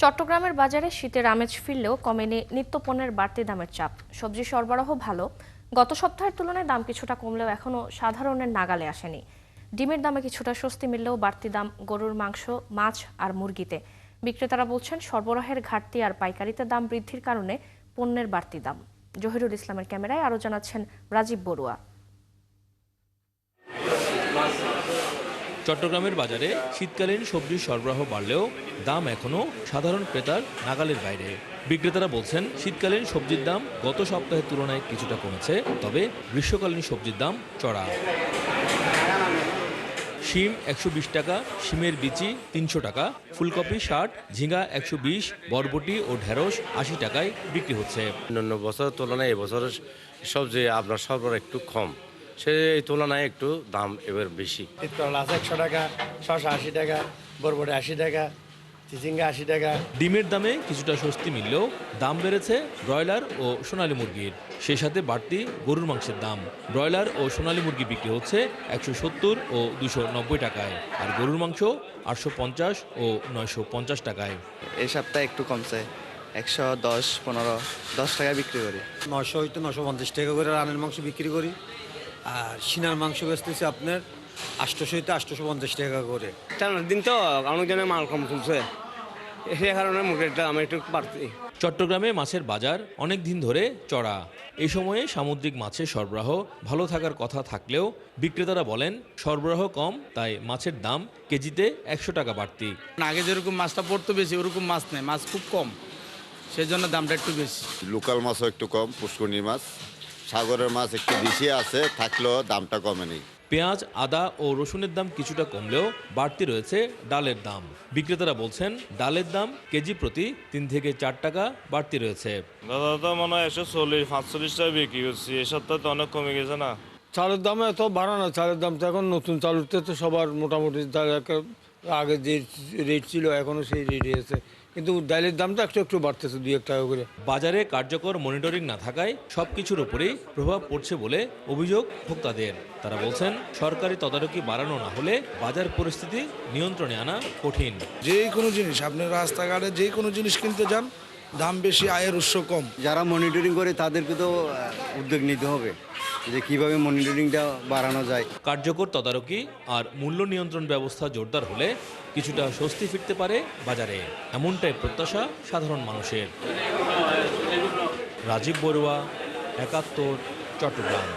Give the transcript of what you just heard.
চট্টগ্রামের বাজারে শীতের আমেজ ফিরলেও কমেনি নিত্যপণ্যের বাড়তি দামের চাপ। সবজি সরবরাহ ভালো, গত সপ্তাহের তুলনায় দাম কিছুটা কমলেও এখনও সাধারণের নাগালে আসেনি। ডিমের দামে কিছুটা স্বস্তি মিললেও বাড়তি দাম গরুর মাংস, মাছ আর মুরগিতে। বিক্রেতারা বলছেন সরবরাহের ঘাটতি আর পাইকারিতে দাম বৃদ্ধির কারণে পণ্যের বাড়তি দাম। জহিরুল ইসলামের ক্যামেরায় আরও জানাচ্ছেন রাজীব বড়ুয়া। চট্টগ্রামের বাজারে শীতকালীন সবজির সরবরাহ বাড়লেও দাম এখনও সাধারণ ক্রেতার নাগালের বাইরে। বিক্রেতারা বলছেন শীতকালীন সবজির দাম গত সপ্তাহের তুলনায় কিছুটা কমেছে, তবে গ্রীষ্মকালীন সবজির দাম চড়া। শিম 120 টাকা, শিমের বিচি 300 টাকা, ফুলকপি 60, ঝিঙ্গা 120, বরবটি ও ঢেঁড়স 80 টাকায় বিক্রি হচ্ছে। অন্যান্য বছরের তুলনায় এবছর সবজি আপনার সরবরাহ একটু কম, সেই তুলনায় একটু দাম এবার বেশি। করলা 100 টাকা, শসা 80 টাকা, বরবটি 80 টাকা, চিচিঙ্গা 80 টাকা। ডিমের দামে কিছুটা স্বস্তি মিললেও দাম বেড়েছে ব্রয়লার ও সোনালী মুরগির। সেই সাথে বাড়তি গরুর মাংসের দাম। ব্রয়লার ও সোনালী মুরগি বিক্রি হচ্ছে 170 ও 290 টাকায়, আর গরুর মাংস 850 ও 950 টাকায়। এই সপ্তাহে একটু কমছে, 110, 15, 10 টাকায় বিক্রি করি। 900 হইতে 950 টাকা করে রানের মাংস বিক্রি করি, আর সিনার মাংস বেচতেছি আপনার 800 হইতে 850 টাকা করে। টানার দিন তো অনেকজনের মাল কম তুলছে, সে কারণে মুখের দাম একটু বাড়তি। চট্টগ্রামে মাছের বাজার অনেক দিন ধরে চড়া। এই সময়ে সামুদ্রিক মাছের সরবরাহ ভালো থাকার কথা থাকলেও বিক্রেতারা বলেন সরবরাহ কম, তাই মাছের দাম কেজিতে 100 টাকা বাড়তি। আগে যেরকম মাছটা পড়তো বেশি, ওরকম মাছ নেই, মাছ খুব কম, সেই জন্য দামটা একটু বেশি। লোকাল মাছও একটু কম, পুষ্করণী মাছ, সাগরের মাছ একটু বেশি আছে, থাকলেও দামটা কমেনি। পেঁয়াজ, আদা ও রসুনের দাম কিছুটা কমলেও বাড়তি রয়েছে ডালের দাম। বিক্রেতারা বলছেন ডালের দাম কেজি প্রতি 3 থেকে 4 টাকা বাড়তি রয়েছে। দাদা তো মনে হয় 140-45 টাকা বিক্রি করছি, এই সপ্তাহে তো অনেক কমে গেছে না। চালের দাম এত বাড়ানো, চালের দাম তো এখন নতুন চালুতে তো সবার মোটামুটি আগে যে রেট ছিল এখনও সেই রেটই আছে, কিন্তু ডালের দামটা একটু একটু বাড়তেছে 2-1 টাকা করে। বাজারে কার্যকর মনিটরিং না থাকায় সবকিছুর উপরেই প্রভাব পড়ছে বলে অভিযোগ ভোক্তাদের। তারা বলছেন সরকারি তদারকি বাড়ানো না হলে বাজার পরিস্থিতি নিয়ন্ত্রণে আনা কঠিন। যে কোনো জিনিস আপনি রাস্তাঘাটে যে কোনো জিনিস কিনতে যান, দাম বেশি, আয়ের উৎস কম। যারা মনিটরিং করে তাদেরকে তো উদ্যোগ নিতে হবে যে কিভাবে মনিটরিংটা বাড়ানো যায়। কার্যকর তদারকি আর মূল্য নিয়ন্ত্রণ ব্যবস্থা জোরদার হলে কিছুটা স্বস্তি ফিরতে পারে বাজারে, এমনটাই প্রত্যাশা সাধারণ মানুষের। রাজীব বড়ুয়া, 71, চট্টগ্রাম।